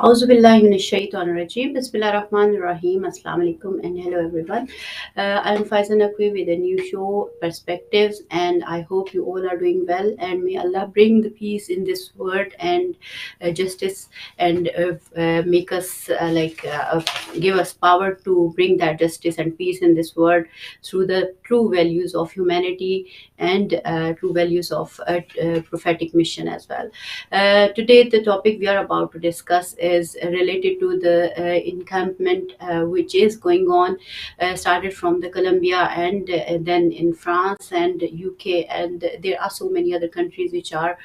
Auzubillahi minash shaitanir rajeem. Bismillahirrahmanirrahim. Assalamu alaikum and hello everyone. I'm FAIZA with a new show, Perspectives, and I hope you all are doing well. And may Allah bring the peace in this world and justice, and make us give us power to bring that justice and peace in this world through the true values of humanity and true values of prophetic mission as well. Today, the topic we are about to discuss is related to the encampment which is going on, started from the Colombia and then in France and UK, and there are so many other countries which are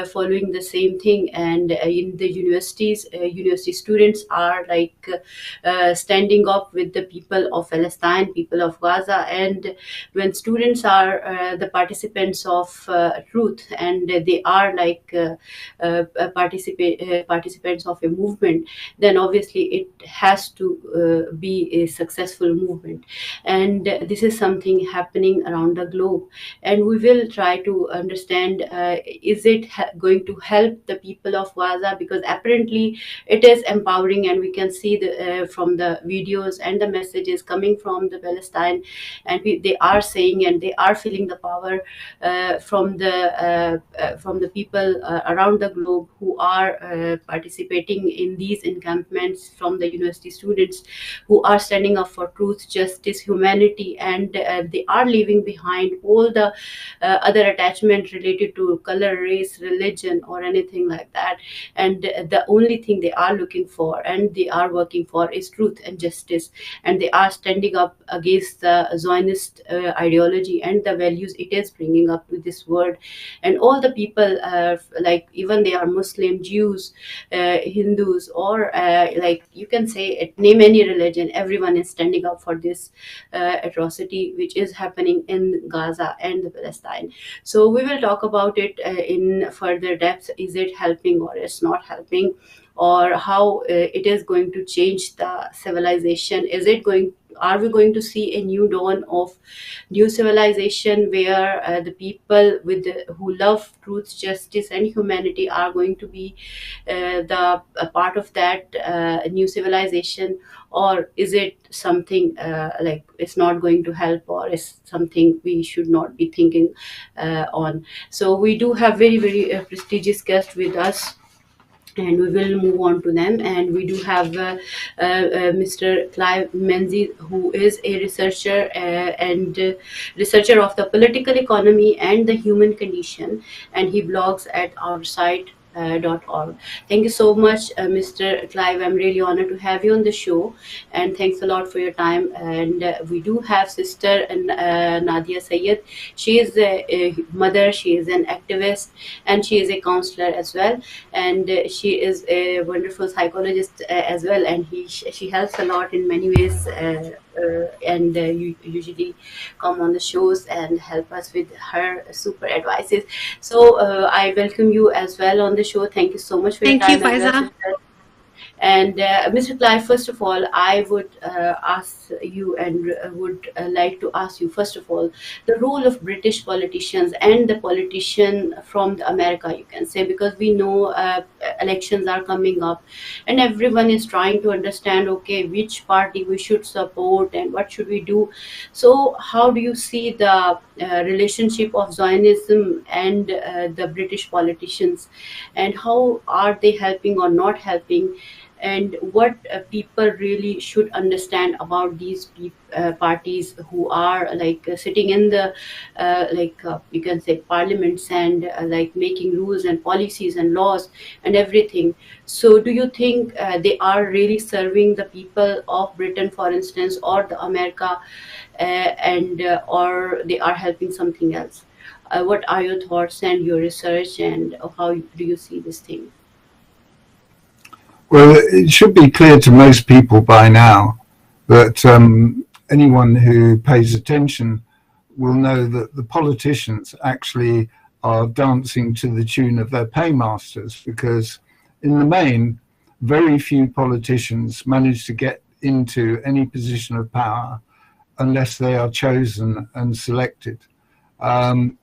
following the same thing. And in the universities, university students are standing up with the people of Palestine, people of Gaza, and when students are the participants of truth, and they are participants of a movement, then obviously it has to be a successful movement. And this is something happening around the globe, and we will try to understand, is it going to help the people of Gaza, because apparently it is empowering, and we can see from the videos and the messages coming from the Palestine, and they are saying and they are feeling the power from the people around the globe who are participating in these encampments, from the university students who are standing up for truth, justice, humanity, and they are leaving behind all the other attachment related to color, race, religion, or anything like that. And the only thing they are looking for and they are working for is truth and justice, and they are standing up against the Zionist ideology and the values it is bringing up to this world. And all the people, even they are Muslim, Jews, Hindus, or you can say name any religion, everyone is standing up for this atrocity which is happening in Gaza and the Palestine. So we will talk about it in further depth. Is it helping or it's not helping, or how it is going to change the civilization? Are we going to see a new dawn of new civilization where the people who love truth, justice, and humanity are going to be the a part of that new civilization? Or is it something it's not going to help, or is something we should not be thinking on? So we do have very, very prestigious guests with us, and we will move on to them. And we do have Mr. Clive Menzies, who is a researcher and researcher of the political economy and the human condition, and he blogs at our site .org. Thank you so much, Mr. Clive. I'm really honored to have you on the show, and thanks a lot for your time. And we do have Sister Nadia Sayed. She is a mother, she is an activist, and she is a counselor as well. And she is a wonderful psychologist as well. And she helps a lot in many ways. And you usually come on the shows and help us with her super advices. So I welcome you as well on the show. Thank you so much for your Thank you, time as well, Faiza. sister. And Mr. Clive, first of all, I would ask you and would like to ask you, first of all, the role of British politicians and the politician from the America, you can say, because we know elections are coming up, and everyone is trying to understand, okay, which party we should support and what should we do. So how do you see the relationship of Zionism and the British politicians, and how are they helping or not helping? And what people really should understand about these parties who are sitting in the you can say parliaments, and making rules and policies and laws and everything. So do you think they are really serving the people of Britain, for instance, or the America, or they are helping something else? What are your thoughts and your research, and how do you see this thing? Well, it should be clear to most people by now that anyone who pays attention will know that the politicians actually are dancing to the tune of their paymasters, because in the main, very few politicians manage to get into any position of power unless they are chosen and selected.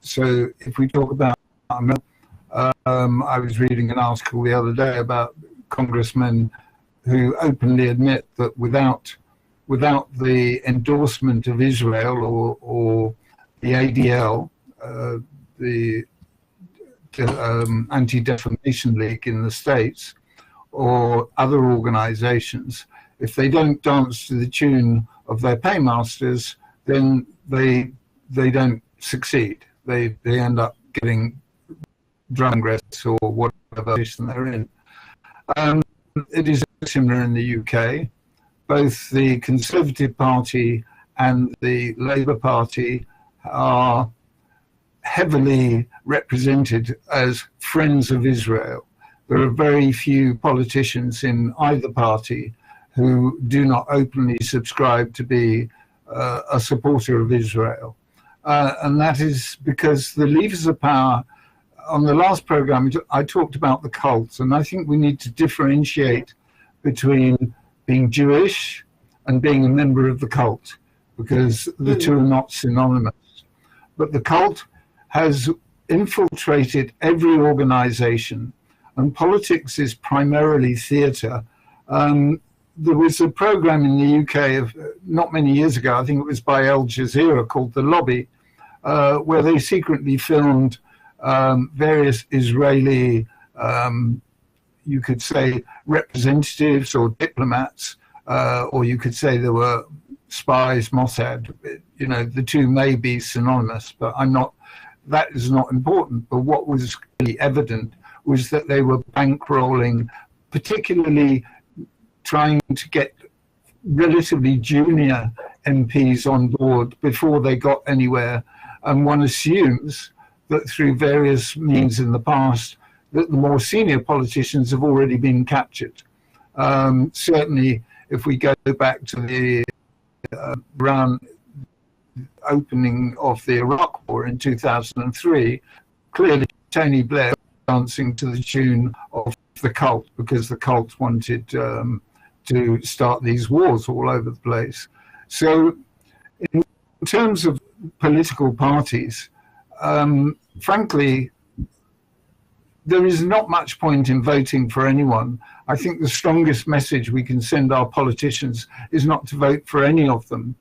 So if we talk about, I was reading an article the other day about congressmen who openly admit that without the endorsement of Israel or the ADL, the Anti-Defamation League in the States, or other organizations, if they don't dance to the tune of their paymasters, then they don't succeed. They end up getting Congress or whatever position they're in. It is similar in the UK. Both the Conservative Party and the Labour Party are heavily represented as friends of Israel. There are very few politicians in either party who do not openly subscribe to be a supporter of Israel. And that is because the levers of power, on the last program, I talked about the cults, and I think we need to differentiate between being Jewish and being a member of the cult, because the two are not synonymous. But the cult has infiltrated every organization, and politics is primarily theatre. There was a program in the UK of not many years ago, I think it was by Al Jazeera, called The Lobby, where they secretly filmed various Israeli, you could say, representatives or diplomats, or you could say there were spies, Mossad. You know, the two may be synonymous, but that is not important. But what was really evident was that they were bankrolling, particularly trying to get relatively junior MPs on board before they got anywhere. And one assumes that through various means in the past, that the more senior politicians have already been captured. Certainly, if we go back to the around opening of the Iraq War in 2003, clearly Tony Blair was dancing to the tune of the cult, because the cult wanted to start these wars all over the place. So in terms of political parties, frankly, there is not much point in voting for anyone. I think the strongest message we can send our politicians is not to vote for any of them,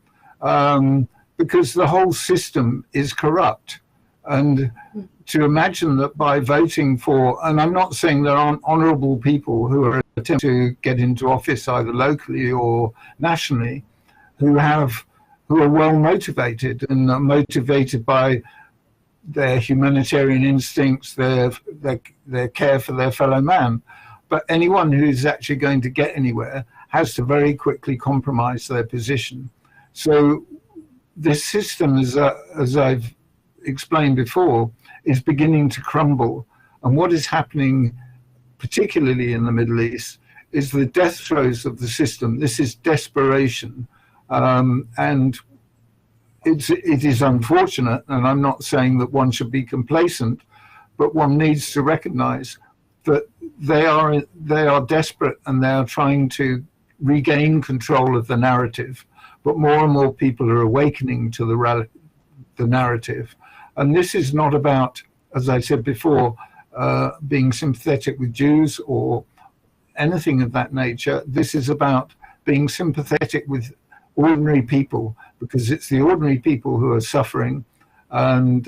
because the whole system is corrupt. And to imagine that by voting for, and I'm not saying there aren't honourable people who are attempting to get into office either locally or nationally, who are well motivated and are motivated by their humanitarian instincts, their care for their fellow man. But anyone who's actually going to get anywhere has to very quickly compromise their position. So this system, as I've explained before, is beginning to crumble. And what is happening, particularly in the Middle East, is the death throes of the system. This is desperation. And it is unfortunate, and I'm not saying that one should be complacent, but one needs to recognize that they are desperate, and they are trying to regain control of the narrative. But more and more people are awakening to the narrative. And this is not about, as I said before, being sympathetic with Jews or anything of that nature. This is about being sympathetic with ordinary people, because it's the ordinary people who are suffering, and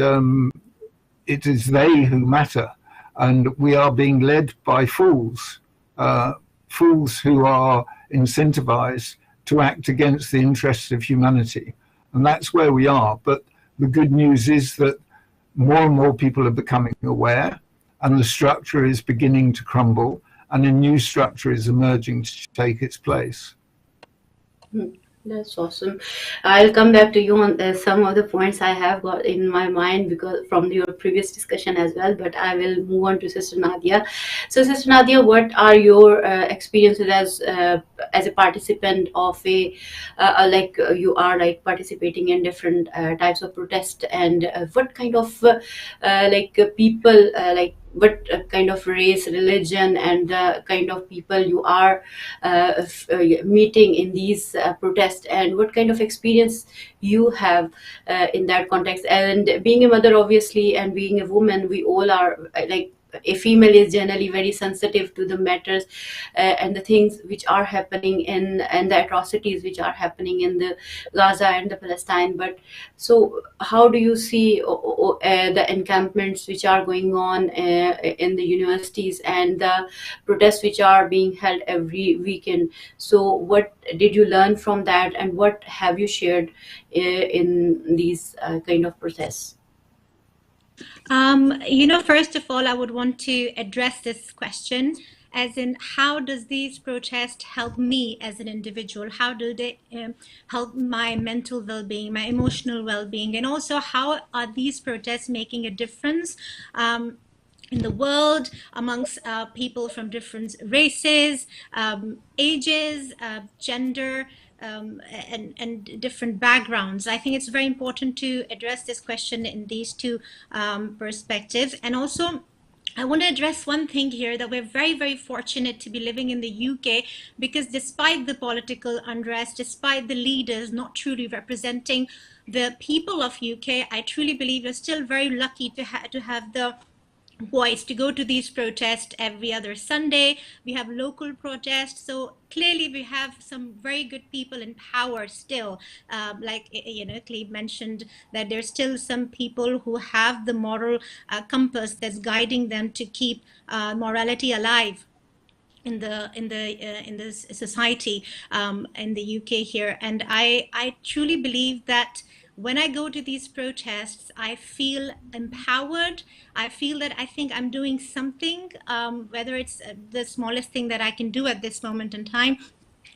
it is they who matter. And we are being led by fools, fools who are incentivized to act against the interests of humanity. And that's where we are. But the good news is that more and more people are becoming aware, and the structure is beginning to crumble, and a new structure is emerging to take its place. That's awesome. I'll come back to you on some of the points I have got in my mind, because from your previous discussion as well, but I will move on to Sister Nadia. So Sister Nadia, what are your experiences as a participant of you are like participating in different types of protest, and what kind of people what kind of race, religion, and the kind of people you are meeting in these protests, and what kind of experience you have in that context. And being a mother, obviously, and being a woman, we all are a female is generally very sensitive to the matters and the things which are happening in, and the atrocities which are happening in the Gaza and the Palestine. But so how do you see the encampments which are going on in the universities, and the protests which are being held every weekend? So what did you learn from that, and what have you shared in these kind of protests? First of all, I would want to address this question as in, how does these protests help me as an individual? How do they help my mental well-being, my emotional well-being? And also, how are these protests making a difference in the world amongst people from different races, ages, gender, and different backgrounds? I think it's very important to address this question in these two perspectives. And also, I want to address one thing here, that we're very, very fortunate to be living in the UK, because despite the political unrest, despite the leaders not truly representing the people of UK, I truly believe we're still very lucky to have the voice to go to these protests every other Sunday. We have local protests, so clearly we have some very good people in power still. Cleve mentioned that there's still some people who have the moral compass that's guiding them to keep morality alive in the society in the UK here. And I truly believe that when I go to these protests, I feel empowered. I feel that I think I'm doing something, whether it's the smallest thing that I can do at this moment in time.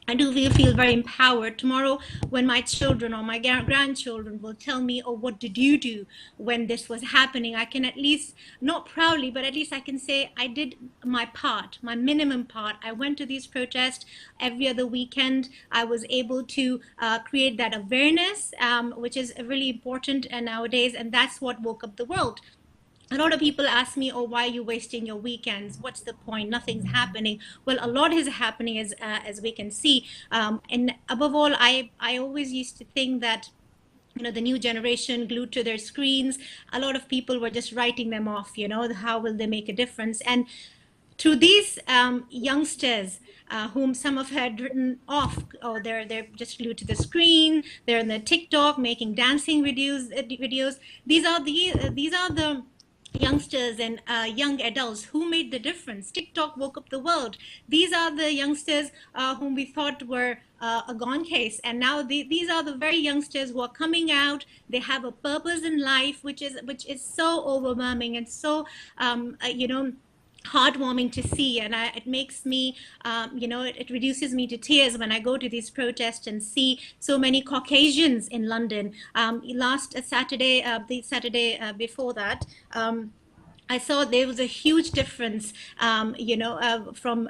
I do feel very empowered. Tomorrow, when my children or my grandchildren will tell me, oh, what did you do when this was happening? I can at least, not proudly, but at least I can say I did my part, my minimum part. I went to these protests every other weekend. I was able to create that awareness, which is really important nowadays, and that's what woke up the world. A lot of people ask me, oh, why are you wasting your weekends? What's the point? Nothing's happening. Well, a lot is happening, as we can see. And above all, I always used to think that, the new generation glued to their screens, a lot of people were just writing them off. How will they make a difference? And to these youngsters, whom some have had written off, or they're just glued to the screen, they're in the TikTok making dancing videos. These are the youngsters and young adults who made the difference. TikTok woke up the world. These are the youngsters whom we thought were a gone case, and now these are the very youngsters who are coming out. They have a purpose in life, which is so overwhelming and so heartwarming to see. And it makes me, it reduces me to tears when I go to these protests and see so many Caucasians in London. Last Saturday, the Saturday before that, I saw there was a huge difference, from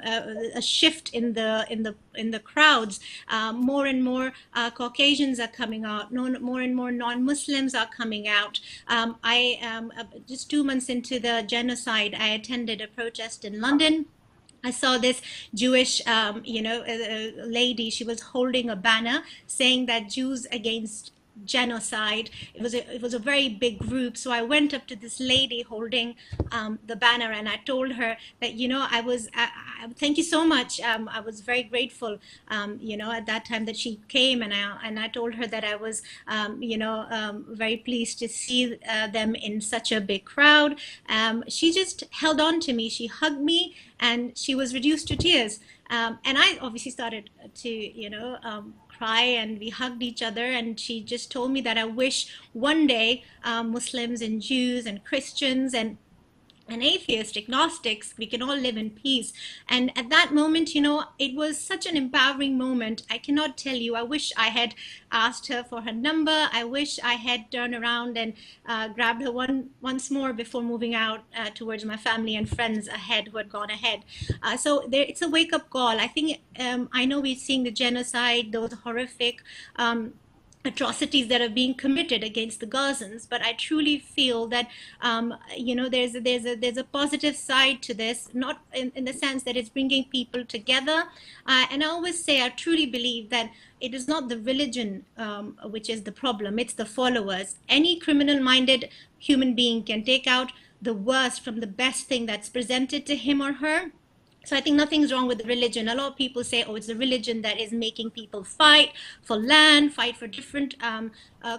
a shift in the crowds. More and more Caucasians are coming out. More and more non-Muslims are coming out. Just 2 months into the genocide, I attended a protest in London. I saw this Jewish, lady. She was holding a banner saying that Jews against genocide. It was a very big group. So I went up to this lady holding the banner, and I told her that, thank you so much. I was very grateful, at that time that she came, and I told her that I was, very pleased to see them in such a big crowd. She just held on to me. She hugged me, and she was reduced to tears. And I obviously started to, cry, and we hugged each other, and she just told me that I wish one day Muslims and Jews and Christians and atheists, agnostics, we can all live in peace. And at that moment, it was such an empowering moment. I cannot tell you. I wish I had asked her for her number. I wish I had turned around and grabbed her once more before moving out towards my family and friends ahead who had gone ahead. So it's a wake-up call. I think, I know we're seeing the genocide, those horrific atrocities that are being committed against the Gazans, but I truly feel that there's a positive side to this, not in the sense that it's bringing people together. And I always say, I truly believe that it is not the religion which is the problem, it's the followers. Any criminal-minded human being can take out the worst from the best thing that's presented to him or her. So I think nothing's wrong with the religion. A lot of people say, oh, it's the religion that is making people fight for land, fight for different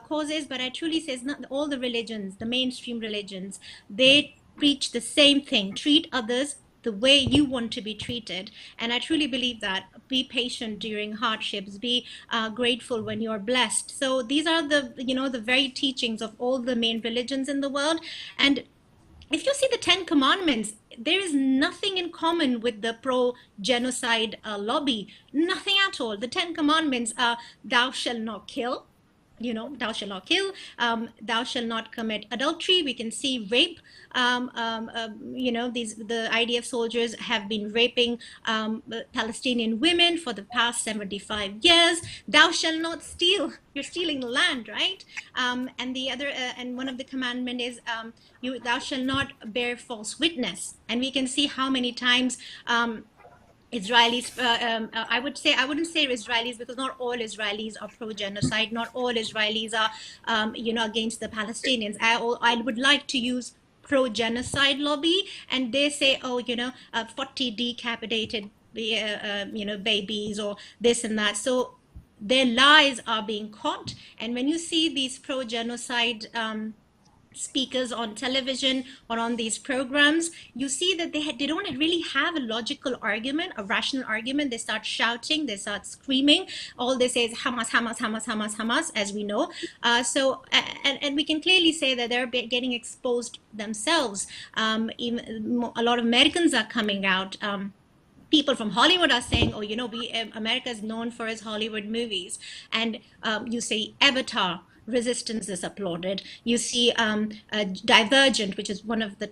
causes. But I truly say it's not all the religions, the mainstream religions, they preach the same thing: treat others the way you want to be treated. And I truly believe that. Be patient during hardships, be grateful when you're blessed. So these are the, the very teachings of all the main religions in the world. And if you see the 10 Commandments, there is nothing in common with the pro-genocide lobby. Nothing at all. The 10 Commandments are: thou shalt not kill. Thou shalt not kill. Thou shalt not commit adultery. We can see rape. The IDF soldiers have been raping Palestinian women for the past 75 years. Thou shalt not steal. You're stealing the land, right? And the other, and one of the commandment is, thou shalt not bear false witness. And we can see how many times Israelis, I wouldn't say Israelis, because not all Israelis are pro-genocide. Not all Israelis are, against the Palestinians. I would like to use pro-genocide lobby, and they say, 40 decapitated, babies, or this and that. So their lies are being caught. And when you see these pro-genocide speakers on television or on these programs, you see that they don't really have a logical argument, a rational argument. They start shouting, they start screaming. All they say is Hamas, Hamas, Hamas, Hamas, Hamas, as we know. And we can clearly say that they're getting exposed themselves. Even a lot of Americans are coming out. People from Hollywood are saying, America is known for its Hollywood movies. And you say Avatar, Resistance is applauded. You see Divergent, which is one of the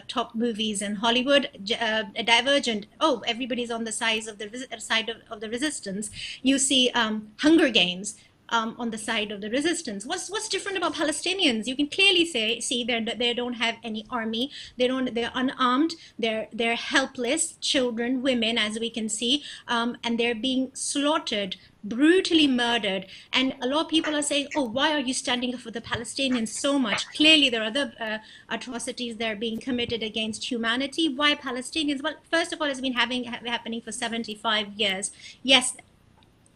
top movies in Hollywood. Divergent, everybody's on the side of the resistance. You see Hunger Games, on the side of the resistance. What's different about Palestinians? You can clearly see they don't have any army. They're unarmed. They're helpless children, women, as we can see, and they're being slaughtered, brutally murdered. And a lot of people are saying, oh, why are you standing up for the Palestinians so much? Clearly there are other atrocities that are being committed against humanity. Why Palestinians? Well, first of all, it's been happening for 75 years. Yes,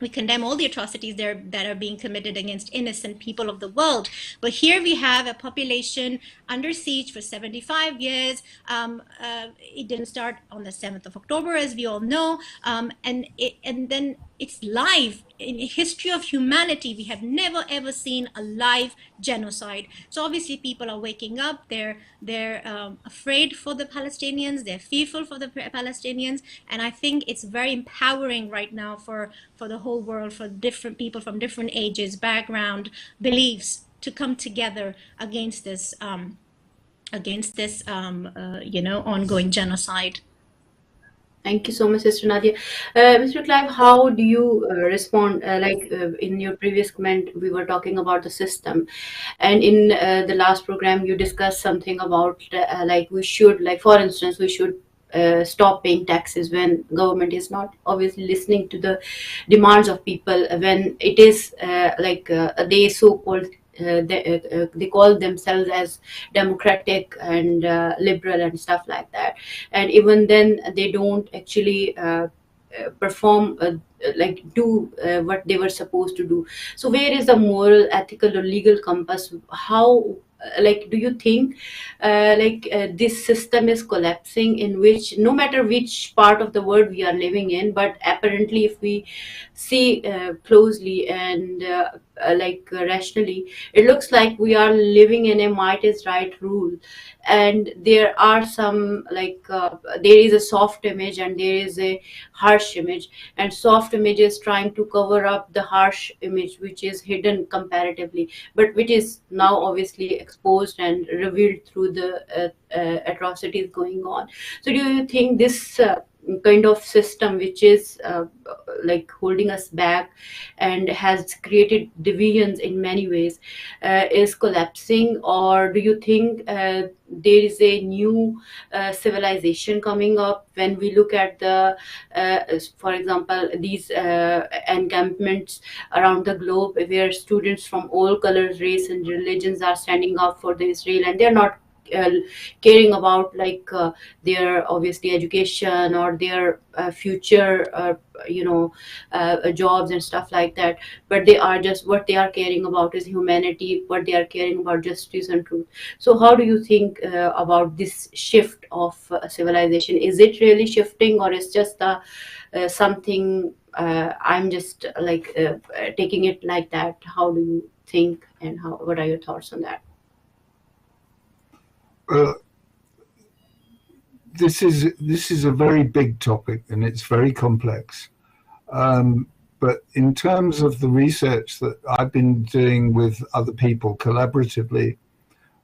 we condemn all the atrocities that are being committed against innocent people of the world. But here we have a population under siege for 75 years. It didn't start on the 7th of October, as we all know. And then it's live. In the history of humanity, we have never ever seen a live genocide. So obviously people are waking up. They're afraid for the Palestinians. They're fearful for the Palestinians. And I think it's very empowering right now for the whole world, for different people from different ages, background, beliefs, to come together against this ongoing genocide. Thank you so much, Sister Nadia. Mr. Clive, how do you respond? In your previous comment, we were talking about the system, and in the last program, you discussed something about we should, for instance, we should stop paying taxes when government is not obviously listening to the demands of people, when it is they so-called they call themselves as democratic and liberal and stuff like that, and even then they don't actually perform do what they were supposed to do. So where is the moral, ethical, or legal compass? How do you think this system is collapsing, in which no matter which part of the world we are living in, but apparently if we see closely and rationally, it looks like we are living in a might is right rule, and there are some there is a soft image and there is a harsh image, and soft image is trying to cover up the harsh image which is hidden comparatively, but which is now obviously exposed and revealed through the atrocities going on. So do you think this kind of system, which is holding us back and has created divisions in many ways, is collapsing? Or do you think there is a new civilization coming up? When we look at the for example, these encampments around the globe, where students from all colors, race and religions are standing up for the Israel, and they're not caring about their obviously education or their future jobs and stuff like that, but they are just, what they are caring about is humanity, what they are caring about justice and truth. So how do you think about this shift of civilization? Is it really shifting, or is just something I'm just taking it like that? How do you think, and what are your thoughts on that? This is a very big topic, and it's very complex. But in terms of the research that I've been doing with other people collaboratively,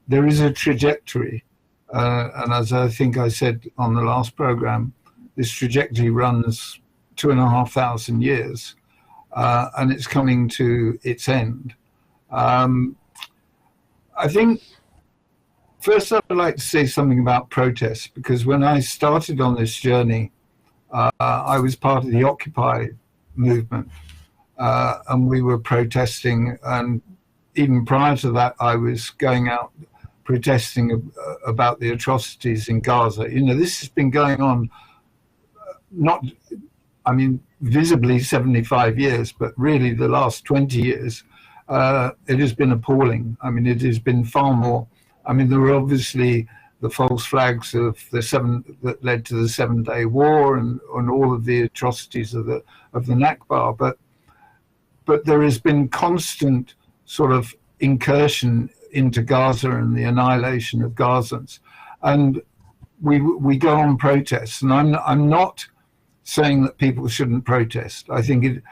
there is a trajectory. And as I think I said on the last program, this trajectory runs 2,500 years, and it's coming to its end. I think first I'd like to say something about protests, because when I started on this journey, I was part of the Occupy movement, and we were protesting, and even prior to that I was going out protesting about the atrocities in Gaza. This has been going on, visibly 75 years, but really the last 20 years, it has been appalling. It has been far more. There were obviously the false flags of that led to the 7-Day War and all of the atrocities of the NAQVI, but there has been constant sort of incursion into Gaza and the annihilation of Gazans, and we go on protests. And I'm not saying that people shouldn't protest. I think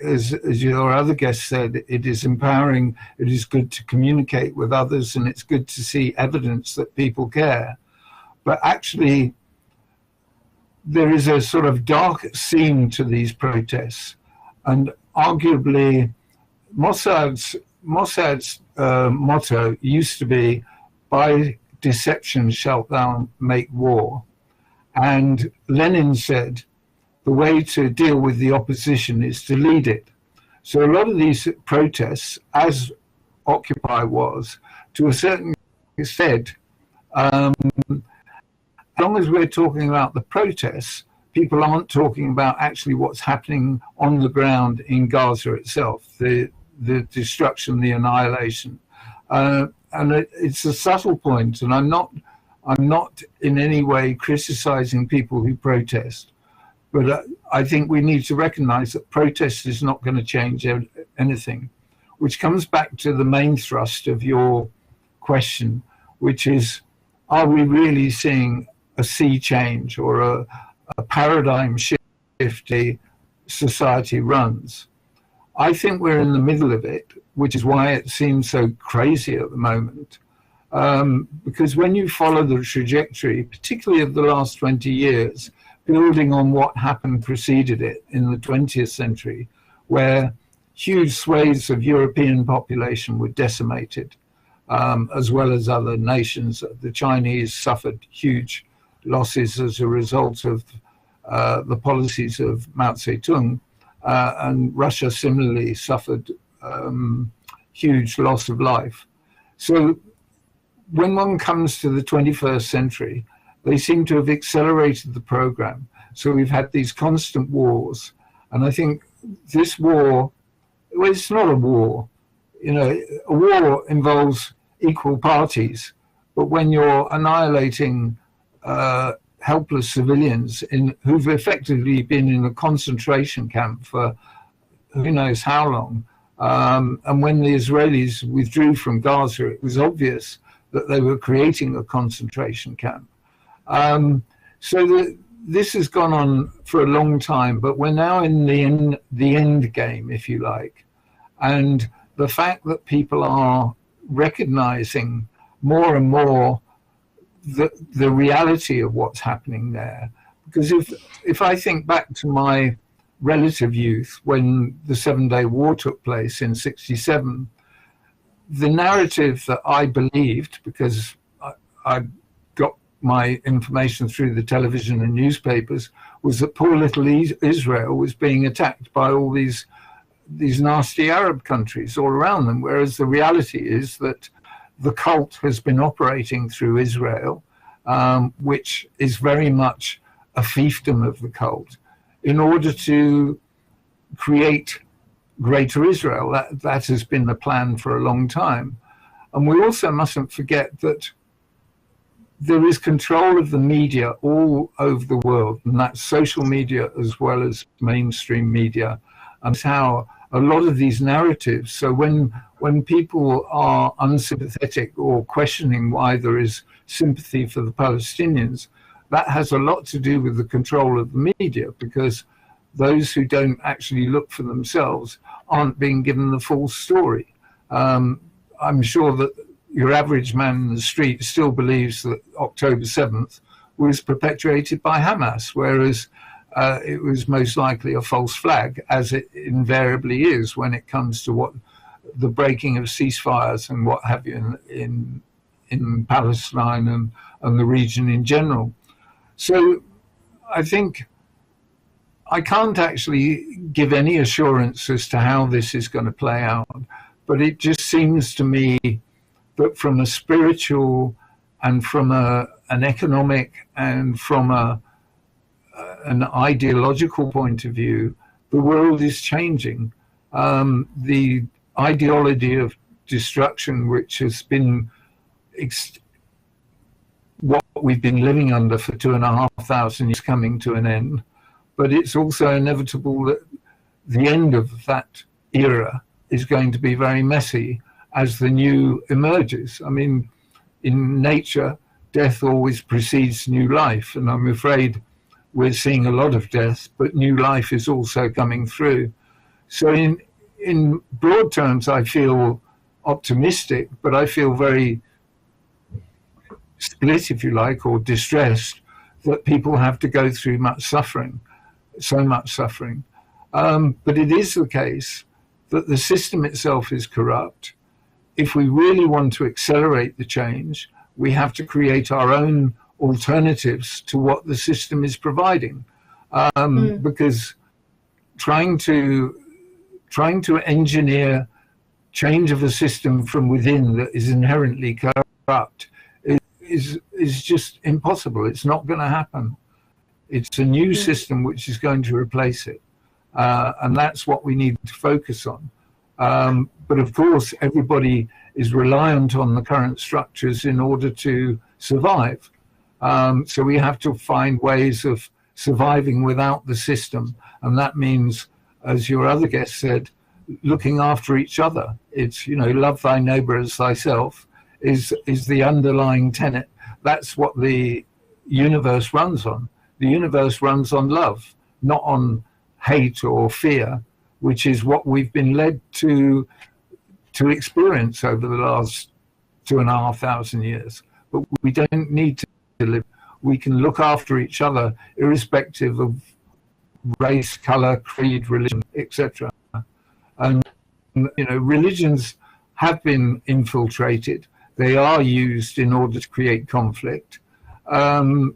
as your other guest said, it is empowering. It is good to communicate with others, and it's good to see evidence that people care. But actually, there is a sort of dark seam to these protests, and arguably, Mossad's motto used to be, "By deception shalt thou make war," and Lenin said, the way to deal with the opposition is to lead it. So a lot of these protests, as Occupy was, to a certain extent, as long as we're talking about the protests, people aren't talking about actually what's happening on the ground in Gaza itself, the destruction, the annihilation. And it's a subtle point, and I'm not in any way criticizing people who protest. But I think we need to recognize that protest is not going to change anything, which comes back to the main thrust of your question, which is, are we really seeing a sea change or a paradigm shift the society runs? I think we're in the middle of it, which is why it seems so crazy at the moment. Because when you follow the trajectory, particularly of the last 20 years, building on what happened preceded it in the 20th century, where huge swathes of European population were decimated, as well as other nations. The Chinese suffered huge losses as a result of the policies of Mao Zedong, and Russia similarly suffered huge loss of life. So when one comes to the 21st century, they seem to have accelerated the program. So we've had these constant wars. And I think this war, well, it's not a war. A war involves equal parties. But when you're annihilating helpless civilians who've effectively been in a concentration camp for who knows how long, and when the Israelis withdrew from Gaza, it was obvious that they were creating a concentration camp. This has gone on for a long time, but we're now in the end game, if you like. And the fact that people are recognizing more and more the reality of what's happening there. Because if I think back to my relative youth, when the 7-Day War took place in 1967, the narrative that I believed, because I got my information through the television and newspapers, was that poor little Israel was being attacked by all these nasty Arab countries all around them, whereas the reality is that the cult has been operating through Israel, which is very much a fiefdom of the cult, in order to create Greater Israel. That has been the plan for a long time. And we also mustn't forget that there is control of the media all over the world, and that's social media as well as mainstream media. And it's how a lot of these narratives, so when people are unsympathetic or questioning why there is sympathy for the Palestinians, that has a lot to do with the control of the media, because those who don't actually look for themselves aren't being given the full story. I'm sure that your average man in the street still believes that October 7th was perpetuated by Hamas, whereas it was most likely a false flag, as it invariably is when it comes to what the breaking of ceasefires and what have you in Palestine and the region in general. So I think I can't actually give any assurance as to how this is going to play out, but it just seems to me that from a spiritual and from an economic and from an ideological point of view, the world is changing. The ideology of destruction, which has been what we've been living under for 2,500 years, coming to an end. But it's also inevitable that the end of that era is going to be very messy as the new emerges. I mean, in nature, death always precedes new life, and I'm afraid we're seeing a lot of death, but new life is also coming through. So in broad terms, I feel optimistic, but I feel very split, if you like, or distressed that people have to go through so much suffering. But it is the case that the system itself is corrupt. If we really want to accelerate the change, we have to create our own alternatives to what the system is providing. Because trying to engineer change of a system from within that is inherently corrupt is just impossible. It's not going to happen. It's a new system which is going to replace it. And that's what we need to focus on. But of course, everybody is reliant on the current structures in order to survive. So we have to find ways of surviving without the system. And that means, as your other guest said, looking after each other. It's, love thy neighbor as thyself is the underlying tenet. That's what the universe runs on. The universe runs on love, not on hate or fear, which is what we've been led to experience over the last 2,500 years. But we don't need to live. We can look after each other irrespective of race, color, creed, religion, etc. And religions have been infiltrated. They are used in order to create conflict. And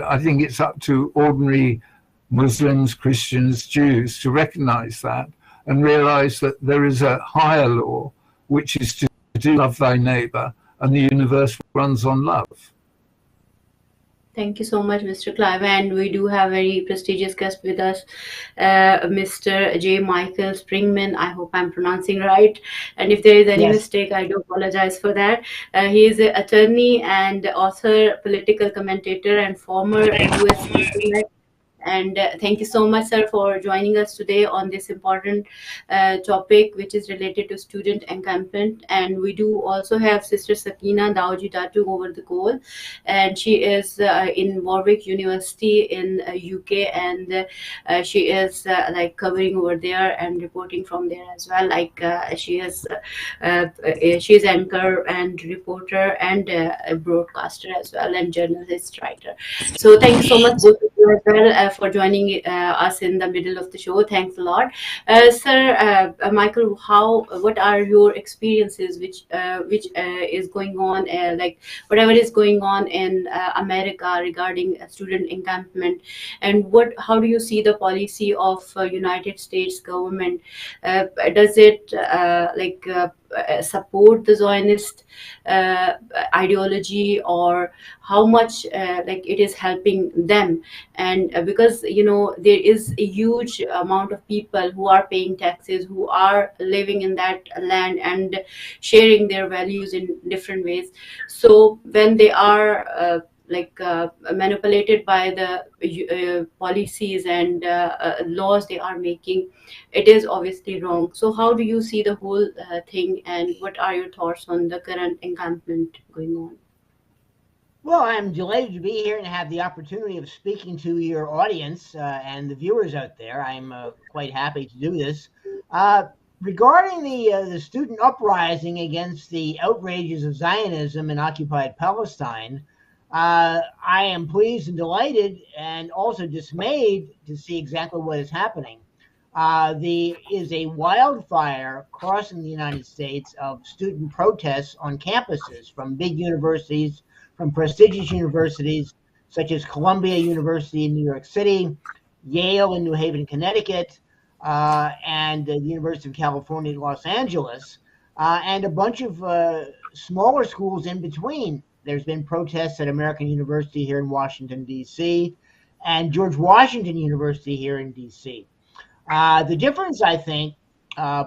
I think it's up to ordinary Muslims, Christians, Jews to recognize that and realize that there is a higher law, which is to do love thy neighbor, and the universe runs on love. Thank you so much, Mr. Clive. And we do have a very prestigious guest with us, Mr. J. Michael Springman. I hope I'm pronouncing right. And if there is any mistake, I do apologize for that. He is an attorney and author, political commentator, and former US diplomat. And thank you so much, sir, for joining us today on this important topic, which is related to student encampment. And we do also have Sister Sakina Daoji Datu over the call, and she is in Warwick University in UK, and she is covering over there and reporting from there as well. She is anchor and reporter and a broadcaster as well, and journalist writer. So thank you so much, both of you as well, for joining us in the middle of the show. Thanks a lot, sir. Michael, what are your experiences, which is going on, whatever is going on in America regarding student encampment, and how do you see the policy of United States government? Does it support the Zionist ideology, or how much like it is helping them. And because there is a huge amount of people who are paying taxes, who are living in that land and sharing their values in different ways. So when they are manipulated by the policies and laws they are making, it is obviously wrong. So how do you see the whole thing, and what are your thoughts on the current encampment going on? Well, I'm delighted to be here and have the opportunity of speaking to your audience and the viewers out there. I'm quite happy to do this. Regarding the student uprising against the outrages of Zionism in occupied Palestine, I am pleased and delighted and also dismayed to see exactly what is happening. There is a wildfire crossing the United States of student protests on campuses from big universities, from prestigious universities such as Columbia University in New York City, Yale in New Haven, Connecticut, and the University of California, Los Angeles, and a bunch of smaller schools in between. There's been protests at American University here in Washington, D.C., and George Washington University here in D.C. The difference, I think,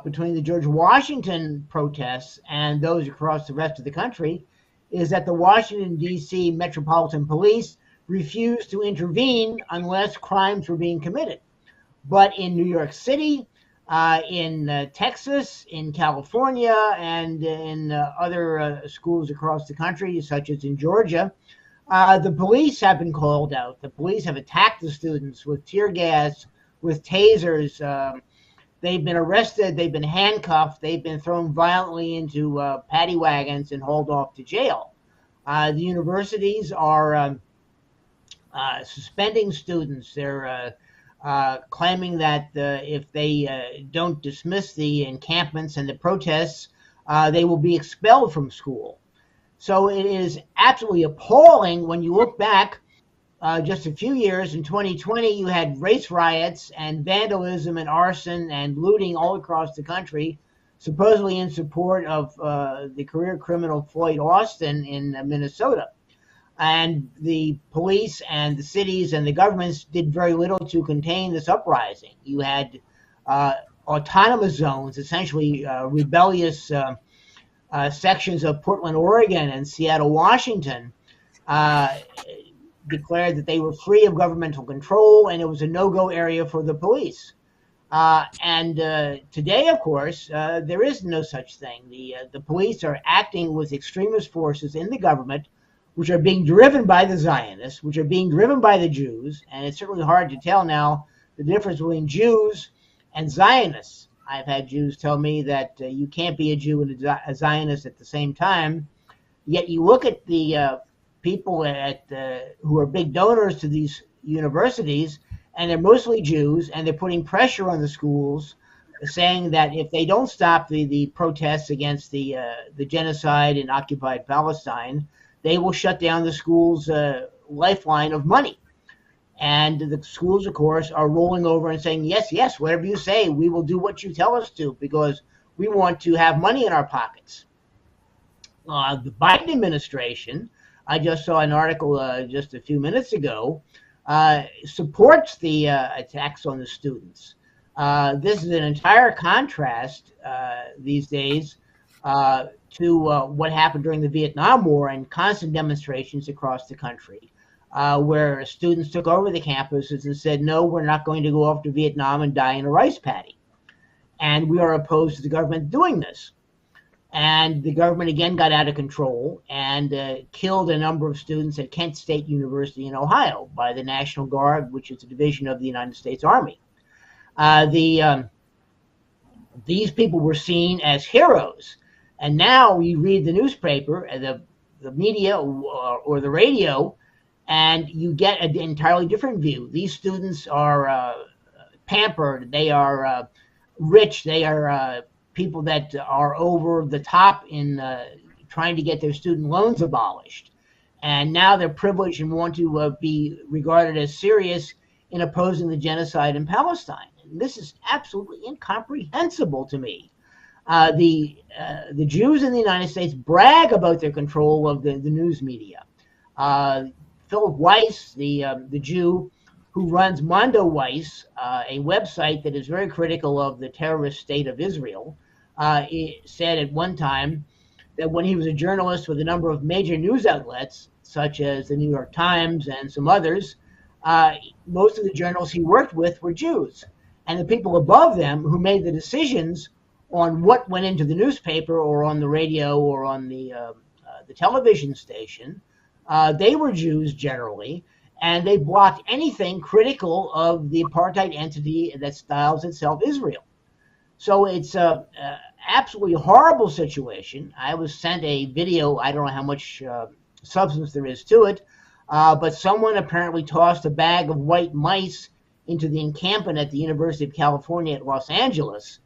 between the George Washington protests and those across the rest of the country is that the Washington, D.C. Metropolitan Police refused to intervene unless crimes were being committed. But in New York City, in Texas, in California, and in other schools across the country, such as in Georgia, the police have been called out. The police have attacked the students with tear gas, with tasers. They've been arrested, they've been handcuffed, they've been thrown violently into paddy wagons and hauled off to jail. The universities are suspending students. They're claiming that if they don't dismiss the encampments and the protests, they will be expelled from school. So it is absolutely appalling when you look back just a few years. In 2020, you had race riots and vandalism and arson and looting all across the country, supposedly in support of the career criminal Floyd Austin in Minnesota. And the police and the cities and the governments did very little to contain this uprising. You had autonomous zones, essentially rebellious sections of Portland, Oregon and Seattle, Washington, declared that they were free of governmental control and it was a no-go area for the police. And today, of course, there is no such thing. The police are acting with extremist forces in the government, which are being driven by the Zionists, which are being driven by the Jews. And it's certainly hard to tell now the difference between Jews and Zionists. I've had Jews tell me that you can't be a Jew and a Zionist at the same time. Yet you look at the people who are big donors to these universities, and they're mostly Jews, and they're putting pressure on the schools, saying that if they don't stop the protests against the genocide in occupied Palestine, they will shut down the school's lifeline of money. And the schools, of course, are rolling over and saying, yes, yes, whatever you say, we will do what you tell us to, because we want to have money in our pockets. The Biden administration, I just saw an article just a few minutes ago, supports the attacks on the students. This is an entire contrast these days to what happened during the Vietnam War and constant demonstrations across the country, where students took over the campuses and said, no, we're not going to go off to Vietnam and die in a rice paddy. And we are opposed to the government doing this. And the government again got out of control and killed a number of students at Kent State University in Ohio by the National Guard, which is a division of the United States Army. These people were seen as heroes. And now we read the newspaper, the media, or the radio, and you get an entirely different view. These students are pampered. They are rich. They are people that are over the top in trying to get their student loans abolished. And now they're privileged and want to be regarded as serious in opposing the genocide in Palestine. And this is absolutely incomprehensible to me. The Jews in the United States brag about their control of the news media. Philip Weiss, the Jew who runs Mondo Weiss, a website that is very critical of the terrorist state of Israel, said at one time that when he was a journalist with a number of major news outlets, such as the New York Times and some others, most of the journalists he worked with were Jews. And the people above them who made the decisions on what went into the newspaper or on the radio or on the television station, they were Jews generally, and they blocked anything critical of the apartheid entity that styles itself Israel. So it's a absolutely horrible situation. I was sent a video, I don't know how much substance there is to it, but someone apparently tossed a bag of white mice into the encampment at the University of California at Los Angeles.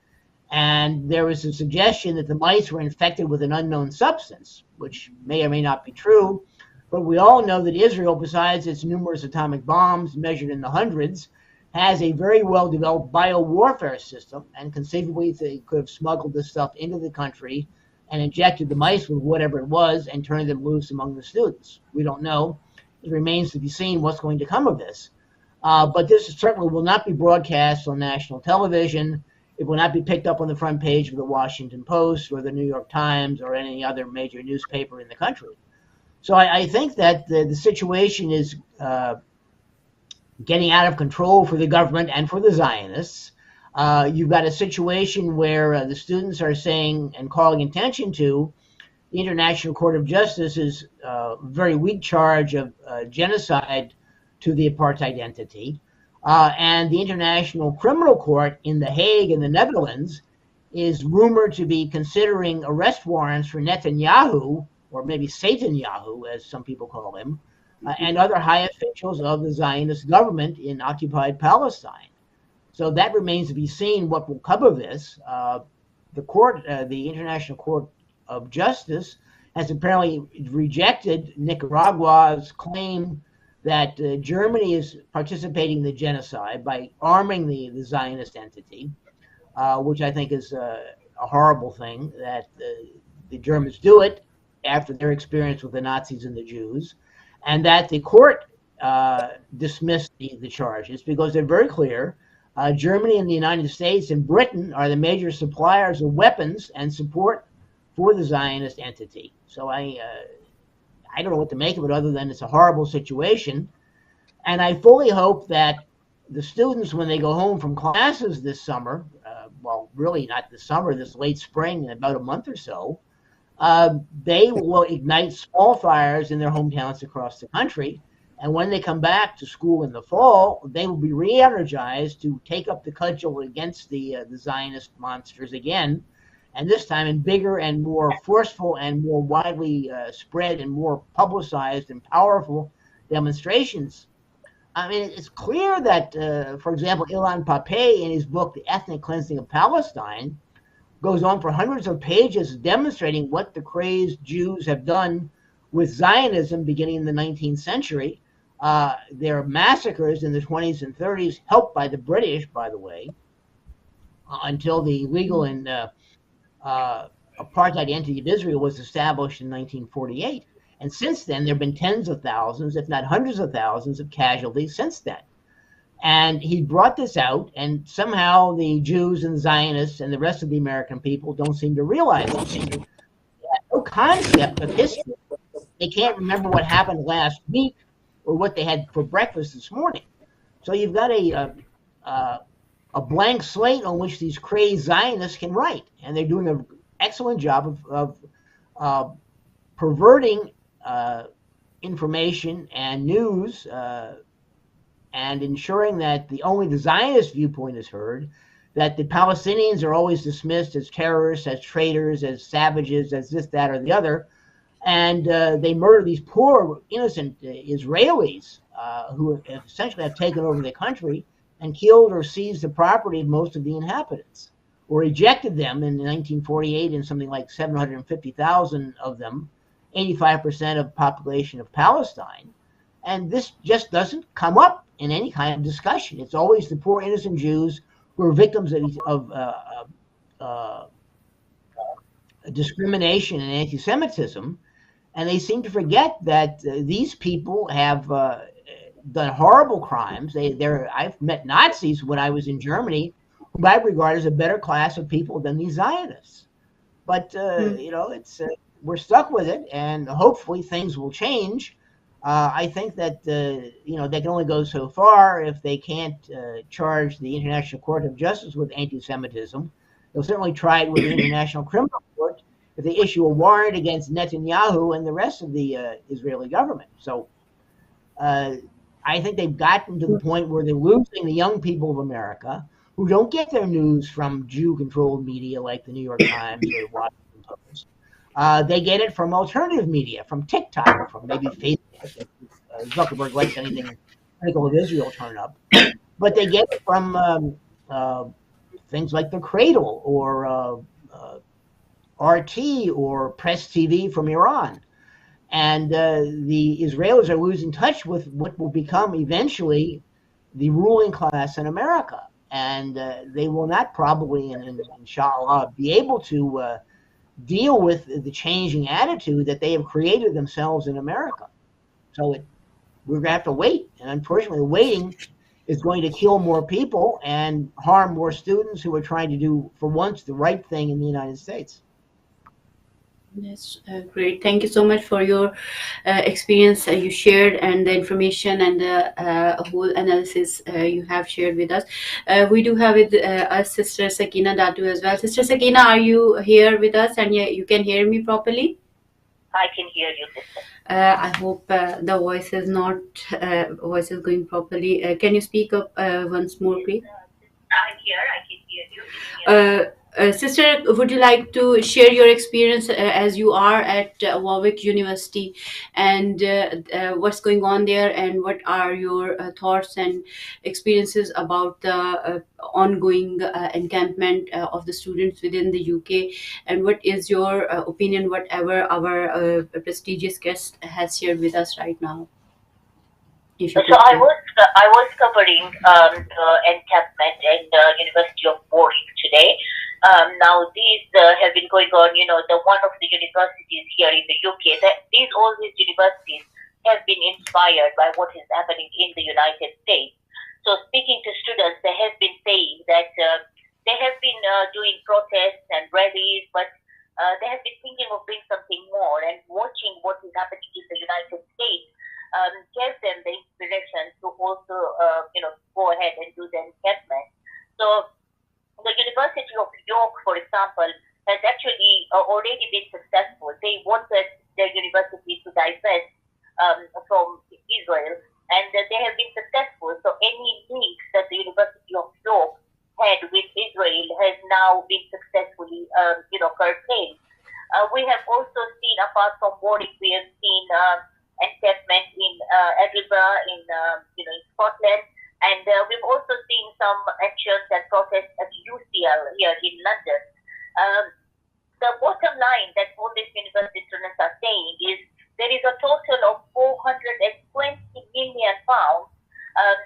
And there was a suggestion that the mice were infected with an unknown substance, which may or may not be true. But we all know that Israel, besides its numerous atomic bombs measured in the hundreds, has a very well-developed biowarfare system, and conceivably they could have smuggled this stuff into the country and injected the mice with whatever it was and turned them loose among the students. We don't know. It remains to be seen what's going to come of this. But this certainly will not be broadcast on national television. It will not be picked up on the front page of the Washington Post or the New York Times or any other major newspaper in the country. So I think that the situation is getting out of control for the government and for the Zionists. You've got a situation where the students are saying and calling attention to the International Court of Justice's very weak charge of genocide to the apartheid entity. And the International Criminal Court in The Hague in the Netherlands is rumored to be considering arrest warrants for Netanyahu, or maybe Satanyahu, as some people call him, and other high officials of the Zionist government in occupied Palestine. So that remains to be seen what will come of this. The International Court of Justice has apparently rejected Nicaragua's claim that Germany is participating in the genocide by arming the Zionist entity, which I think is a horrible thing, that the Germans do it after their experience with the Nazis and the Jews, and that the court dismissed the charges because they're very clear. Germany and the United States and Britain are the major suppliers of weapons and support for the Zionist entity. So I don't know what to make of it other than it's a horrible situation. And I fully hope that the students, when they go home from classes this summer, well, really not this summer, this late spring, in about a month or so, they will ignite small fires in their hometowns across the country. And when they come back to school in the fall, they will be re-energized to take up the cudgel against the Zionist monsters again, and this time in bigger and more forceful and more widely spread and more publicized and powerful demonstrations. I mean, it's clear that, for example, Ilan Pappé, in his book, The Ethnic Cleansing of Palestine, goes on for hundreds of pages demonstrating what the crazed Jews have done with Zionism beginning in the 19th century. Their massacres in the 20s and 30s, helped by the British, by the way, until the legal and apartheid entity of Israel was established in 1948. And since then, there have been tens of thousands, if not hundreds of thousands, of casualties since then. And he brought this out, and somehow the Jews and the Zionists and the rest of the American people don't seem to realize it. They have no concept of history. They can't remember what happened last week or what they had for breakfast this morning. So you've got a blank slate on which these crazed Zionists can write, and they're doing an excellent job of perverting information and news and ensuring that only the Zionist viewpoint is heard, that the Palestinians are always dismissed as terrorists, as traitors, as savages, as this, that, or the other, and they murder these poor, innocent Israelis who essentially have taken over the country and killed or seized the property of most of the inhabitants, or ejected them in 1948 in something like 750,000 of them, 85% of the population of Palestine. And this just doesn't come up in any kind of discussion. It's always the poor innocent Jews who are victims of discrimination and anti-Semitism, and they seem to forget that these people have done horrible crimes. I've met Nazis when I was in Germany, who I regard as a better class of people than these Zionists. But it's we're stuck with it, and hopefully things will change. I think that they can only go so far if they can't charge the International Court of Justice with anti-Semitism. They'll certainly try it with the International Criminal Court if they issue a warrant against Netanyahu and the rest of the Israeli government. So I think they've gotten to the point where they're losing the young people of America who don't get their news from Jew-controlled media like the New York Times or the Washington Post. They get it from alternative media, from TikTok, or from maybe Facebook. If Zuckerberg lets anything critical of Israel turn up. But they get it from things like The Cradle or RT or Press TV from Iran. And the Israelis are losing touch with what will become eventually the ruling class in America. And they will not probably, inshallah, be able to deal with the changing attitude that they have created themselves in America. So we're going to have to wait. And unfortunately, waiting is going to kill more people and harm more students who are trying to do, for once, the right thing in the United States. That's great. Thank you so much for your experience you shared and the information and the whole analysis you have shared with us. We do have with us Sister Sakina Datu as well. Sister Sakina, are you here with us and you can hear me properly? I can hear you, sister. I hope the voice is going properly. Can you speak up once more, please? I'm here. I can hear you. Sister, would you like to share your experience as you are at Warwick University and what's going on there, and what are your thoughts and experiences about the ongoing encampment of the students within the UK, and what is your opinion, whatever our prestigious guest has shared with us right now? So I was covering the encampment at the University of Warwick today. Now these have been going on. One of the universities here in the UK. All these universities have been inspired by what is happening in the United States. So speaking to students, they have been saying that they have been doing protests and rallies, but they have been thinking of doing something more, and watching what is happening in the United States gave them the inspiration to also, go ahead and do the encampment. So the University of York, for example, has actually already been successful. They wanted their university to divest from Israel, and they have been successful. So any links that the University of York had with Israel has now been successfully, curtailed. We have also seen, apart from Warwick, we have seen encampment in Edinburgh, in Scotland, and we've also seen some actions and protests at UCL here in London. The bottom line that all these university students are saying is there is a total of £420 million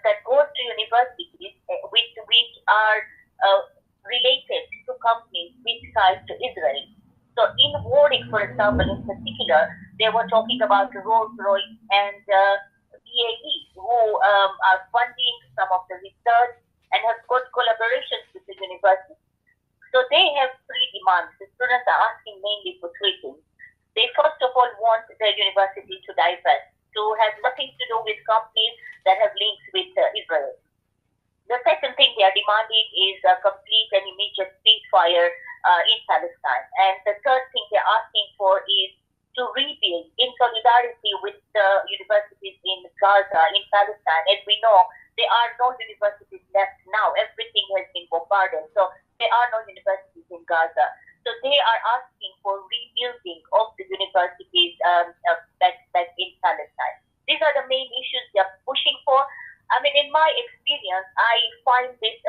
that goes to universities which are related to companies with ties to Israel. So in Warwick, for example, in particular, they were talking about Rolls-Royce and BAE, who are funding some of the research and have got collaborations with the university. So they have three demands. The students are asking mainly for three things. They first of all want the university to divest, to have nothing to do with companies that have links with Israel. The second thing they are demanding is a complete and immediate ceasefire in Palestine. And the third thing they're asking for is to rebuild in solidarity with the universities in Gaza, in Palestine. As we know, there are no universities left now. Everything has been bombarded. So there are no universities in Gaza. So they are asking for rebuilding of the universities back in Palestine. These are the main issues they are pushing for. I mean, in my experience, I find this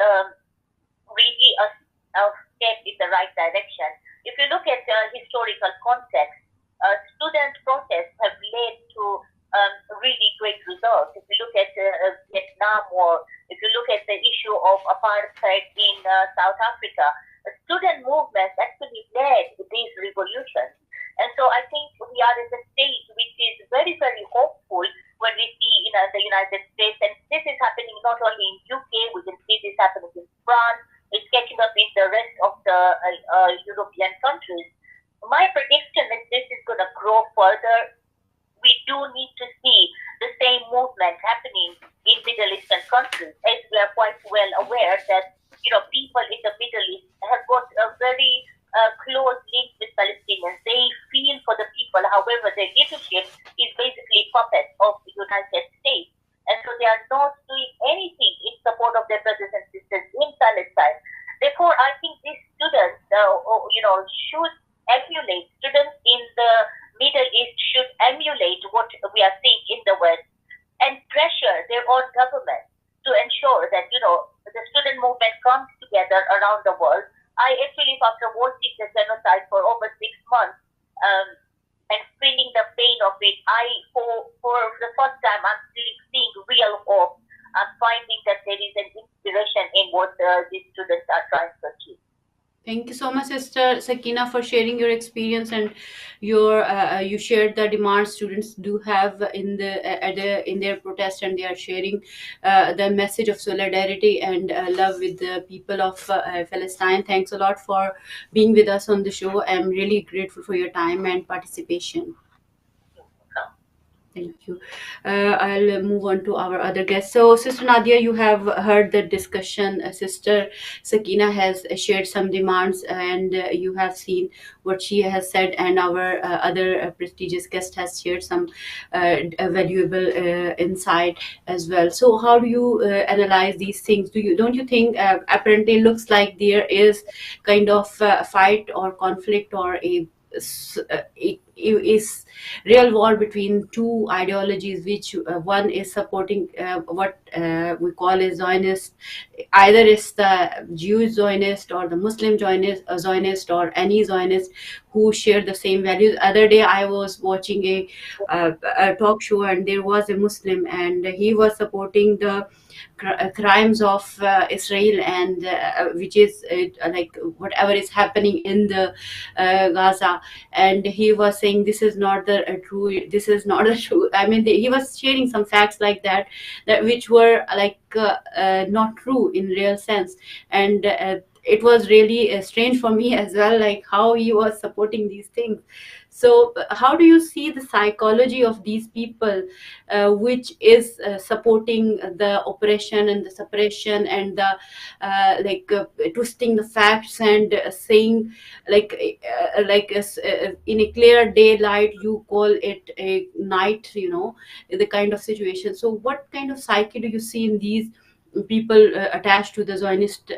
really a step in the right direction. If you look at historical context, student protests have led to really great results. If you look at Vietnam War, if you look at the issue of apartheid in South Africa, student movements actually led these revolutions. And so I think we are in the stage which is very, very hopeful when we see the United States, and this is happening not only in UK, we can see this happening in France, it's catching up in the rest of the European countries. My prediction is this is going to grow further. We do need to see the same movement happening in Middle Eastern countries, as we are quite well aware that people in the Middle East have got a very close link with Palestinians. They feel for the people, however, their leadership is basically puppets of the United States. And so they are not doing anything in support of their brothers and sisters in Palestine. Therefore, I think these students, should emulate, students in the Middle East should emulate what we are seeing in the West and pressure their own government to ensure that, the student movement comes together around the world. I actually, after watching the genocide for over 6 months and feeling the pain of it, for the first time, I'm seeing real hope. I'm finding that there is an inspiration in what these students are trying to achieve. Thank you so much, Sister Sakina, for sharing your experience, and you shared the demands students do have in their protest, and they are sharing the message of solidarity and love with the people of Palestine. Thanks a lot for being with us on the show. I'm really grateful for your time and participation. Thank you. I'll move on to our other guests. So, Sister Nadia, you have heard the discussion. Sister Sakina has shared some demands, and you have seen what she has said, and our other prestigious guest has shared some valuable insight as well. So, how do you analyze these things? Don't you think apparently looks like there is kind of fight or conflict or is real war between two ideologies, which one is supporting what we call a Zionist, either it's the Jewish Zionist or the Muslim Zionist or any Zionist who share the same values. Other day I was watching a talk show, and there was a Muslim, and he was supporting the crimes of Israel, and which is like whatever is happening in the Gaza, and he was saying this is not the true. I mean, he was sharing some facts like that which were like not true in real sense, and it was really strange for me as well, like how he was supporting these things. So how do you see the psychology of these people which is supporting the oppression and the suppression and the twisting the facts and saying in a clear daylight you call it a night, the kind of situation. So what kind of psyche do you see in these people attached to the Zionist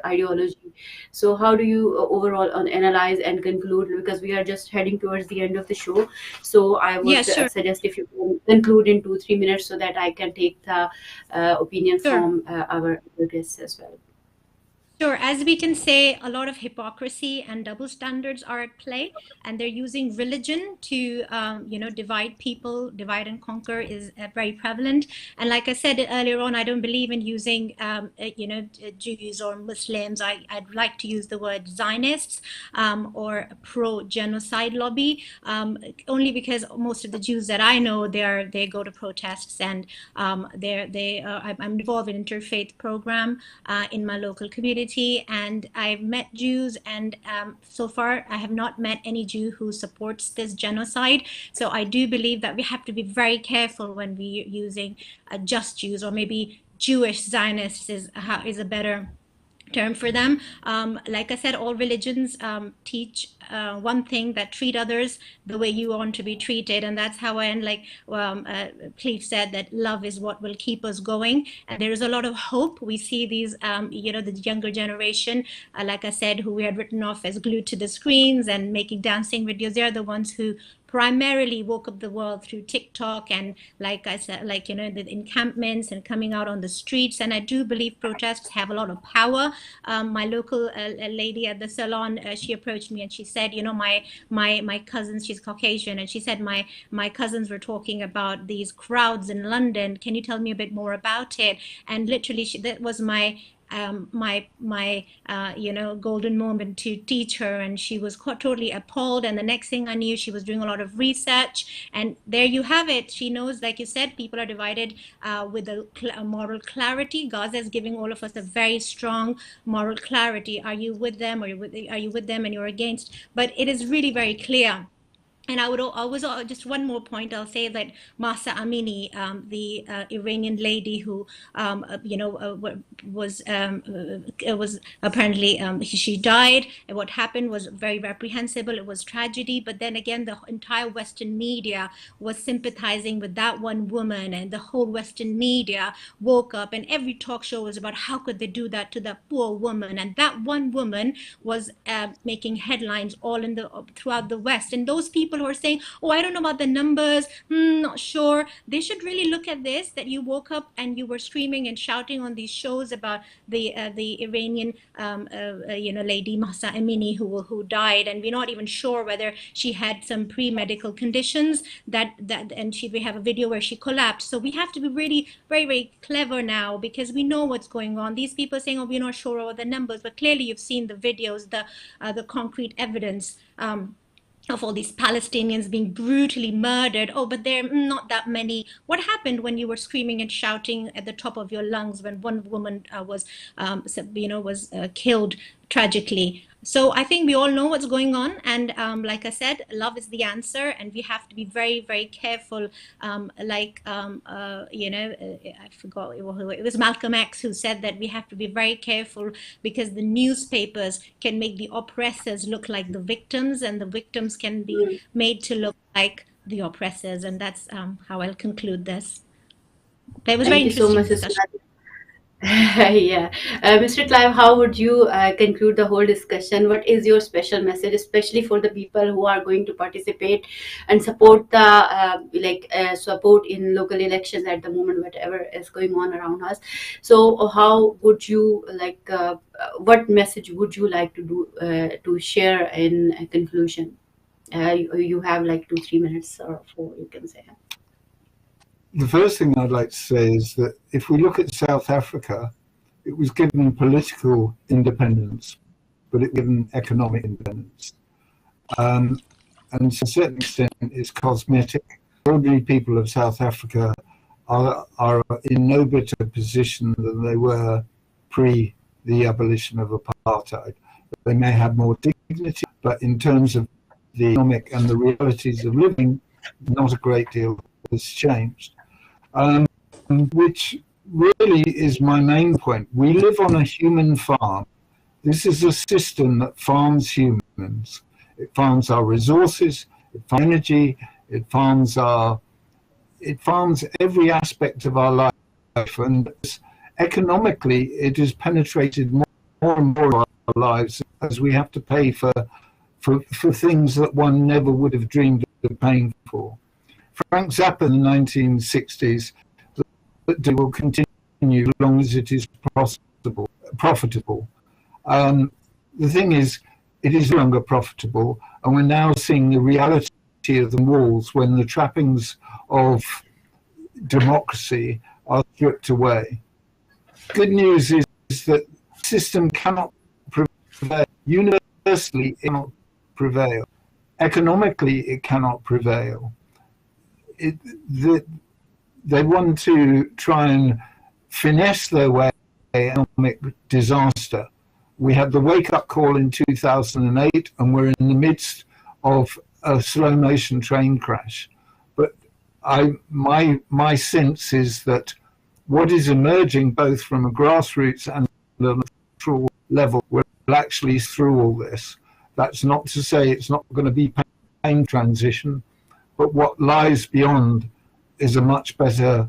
ideology? So how do you overall analyze and conclude, because we are just heading towards the end of the show, so I would suggest if you can conclude in 2-3 minutes so that I can take the opinion from our guests as well. Sure. As we can say, a lot of hypocrisy and double standards are at play, and they're using religion to, divide people. Divide and conquer is very prevalent. And like I said earlier on, I don't believe in using, Jews or Muslims. I'd like to use the word Zionists or pro-genocide lobby, only because most of the Jews that I know, they go to protests, and I'm involved in an interfaith program in my local community. And I've met Jews, and so far I have not met any Jew who supports this genocide. So I do believe that we have to be very careful when we're using just Jews, or maybe Jewish Zionists is a better term for them. Like I said, all religions teach one thing, that treat others the way you want to be treated, and that's how I end. Like Cleve said, that love is what will keep us going, and there is a lot of hope. We see these, the younger generation, like I said, who we had written off as glued to the screens and making dancing videos. They're the ones who primarily woke up the world through TikTok and, like I said, the encampments and coming out on the streets. And I do believe protests have a lot of power. My local lady at the salon, she approached me and she said, my cousins, she's Caucasian, and she said my cousins were talking about these crowds in London. Can you tell me a bit more about it? And literally, that was my my golden moment to teach her, and she was totally appalled. And the next thing I knew, she was doing a lot of research, and there you have it. She knows, like you said, people are divided with a moral clarity. Gaza is giving all of us a very strong moral clarity. Are you with them, or are you with them and you're against? But it is really very clear. And I was just one more point I'll say, that Mahsa Amini, the Iranian lady who was apparently she died. And what happened was very reprehensible. It was tragedy. But then again, the entire Western media was sympathizing with that one woman, and the whole Western media woke up, and every talk show was about how could they do that to that poor woman. And that one woman was making headlines all throughout the West. And those people who are saying, oh, I don't know about the numbers, not sure, they should really look at this, that you woke up and you were screaming and shouting on these shows about the Iranian lady Mahsa Amini who died, and we're not even sure whether she had some pre-medical conditions and we have a video where she collapsed. So we have to be really very, very clever now, because we know what's going on. These people are saying, oh, we're not sure about the numbers, but clearly you've seen the videos, the concrete evidence of all these Palestinians being brutally murdered. Oh, but there are not that many. What happened when you were screaming and shouting at the top of your lungs when one woman was killed tragically? So I think we all know what's going on. And like I said, love is the answer. And we have to be very, very careful. I forgot, it was Malcolm X who said that we have to be very careful, because the newspapers can make the oppressors look like the victims, and the victims can be made to look like the oppressors. And that's how I'll conclude this. But it was very interesting discussion. Yeah. Mr. Clive, how would you conclude the whole discussion? What is your special message, especially for the people who are going to participate and support support in local elections at the moment, whatever is going on around us? So how would you what message would you like to do to share in a conclusion? You have 2-3 minutes or 4, you can say. The first thing I'd like to say is that if we look at South Africa, it was given political independence, but it was given economic independence. And to a certain extent, it's cosmetic. Ordinary people of South Africa are in no better position than they were pre the abolition of apartheid. They may have more dignity, but in terms of the economic and the realities of living, not a great deal has changed. Which really is my main point. We live on a human farm. This is a system that farms humans. It farms our resources, it farms energy, it farms every aspect of our life. And economically, it has penetrated more and more of our lives, as we have to pay for things that one never would have dreamed of paying for. Frank Zappa in the 1960s, that will continue as long as it is profitable. The thing is, it is no longer profitable, and we're now seeing the reality of the walls when the trappings of democracy are stripped away. Good news is that the system cannot prevail. Universally, it cannot prevail. Economically, it cannot prevail. They want to try and finesse their way to economic disaster. We had the wake-up call in 2008, and we're in the midst of a slow-motion train crash. But my sense is that what is emerging, both from a grassroots and a natural level, will actually through all this. That's not to say it's not going to be pain transition, but what lies beyond is a much better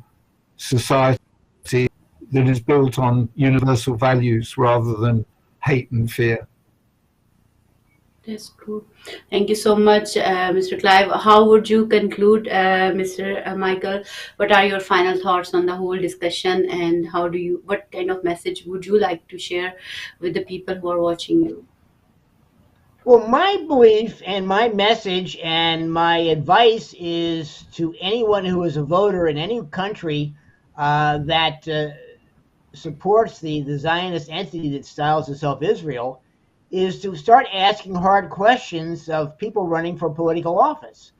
society that is built on universal values rather than hate and fear. That's cool. Thank you so much, Mr. Clive. How would you conclude, Mr. Michael? What are your final thoughts on the whole discussion, and what kind of message would you like to share with the people who are watching you? Well, my belief and my message and my advice is to anyone who is a voter in any country that supports the Zionist entity that styles itself Israel is to start asking hard questions of people running for political office.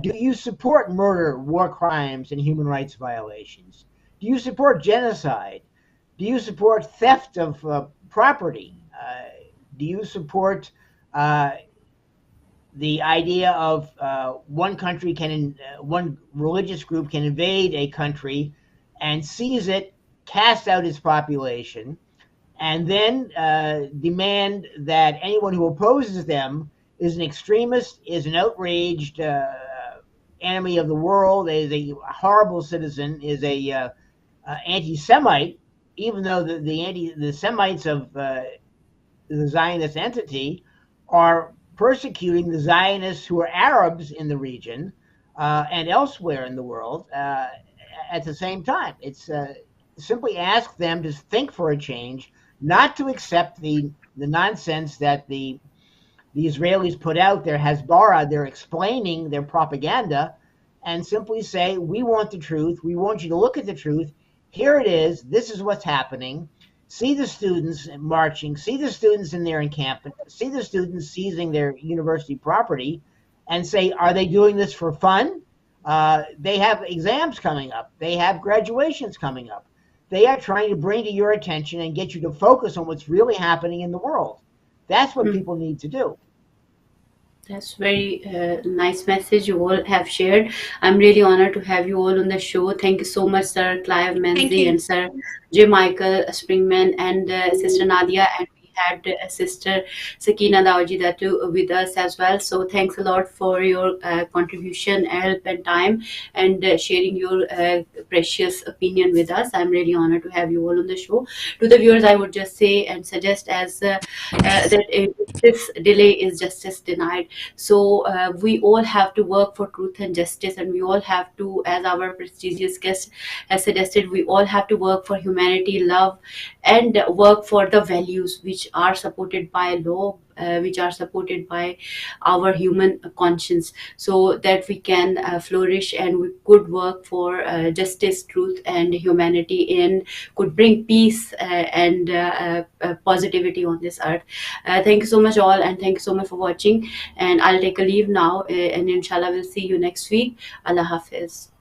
Do you support murder, war crimes, and human rights violations? Do you support genocide? Do you support theft of property? Do you support the idea of one religious group can invade a country and seize it, cast out its population, and then demand that anyone who opposes them is an extremist, is an outraged enemy of the world, is a horrible citizen, is a anti-Semite, even though the Semites of the Zionist entity are persecuting the Zionists who are Arabs in the region and elsewhere in the world at the same time. It's simply ask them to think for a change, not to accept the nonsense that the Israelis put out there, Hezbollah. They're explaining their propaganda, and simply say, we want the truth. We want you to look at the truth. Here it is. This is what's happening. See the students marching. See the students in their encampment. See the students seizing their university property, and say, are they doing this for fun? They have exams coming up. They have graduations coming up. They are trying to bring to your attention and get you to focus on what's really happening in the world. That's what people need to do. That's very nice message you all have shared. I'm really honored to have you all on the show. Thank you so much, Sir Clive Menzies and Sir J. Michael Springman and Sister Nadia. And we had Sister Sakina Dawjidatu with us as well. So thanks a lot for your contribution, help, and time, and sharing your precious opinion with us. I'm really honored to have you all on the show. To the viewers, I would just say and suggest as that this delay is justice denied. So we all have to work for truth and justice, and we all have to, as our prestigious guest has suggested, we all have to work for humanity, love, and work for the values which are supported by law, which are supported by our human conscience, so that we can flourish, and we could work for justice, truth, and humanity, and could bring peace and positivity on this earth. Thank you so much all, and thank you so much for watching, and I'll take a leave now, and inshallah we'll see you next week. Allah Hafiz.